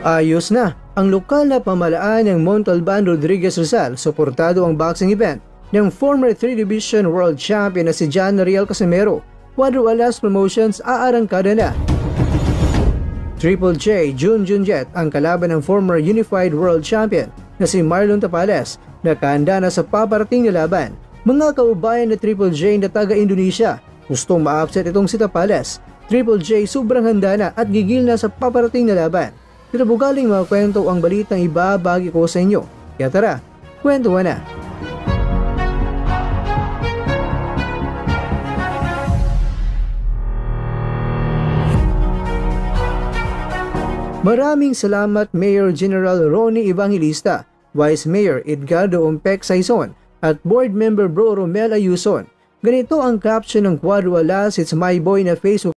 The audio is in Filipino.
Ayos na! Ang lokal na pamahalaan ng Montalban Rodriguez Rizal suportado ang boxing event ng former 3 Division World Champion na si John Riel Casimero. Cuadro Alas Promotions aarangkada na. Triple J Jun Junjet ang kalaban ng former Unified World Champion na si Marlon Tapales. Nakahanda na sa paparating na laban. Mga kaubayan na Triple J na taga-Indonesia, gustong ma-upset itong si Tapales. Triple J sobrang handa na at gigil na sa paparating na laban. Pero bugaling mga kwento ang balitang ibabagi ko sa inyo. Kaya tara, kwentuhan na! Maraming salamat Mayor General Ronnie Evangelista, Vice Mayor Edgardo Ompec Saison at Board Member Bro Romel Ayuson. Ganito ang caption ng Cuadro Alas It's My Boy na Facebook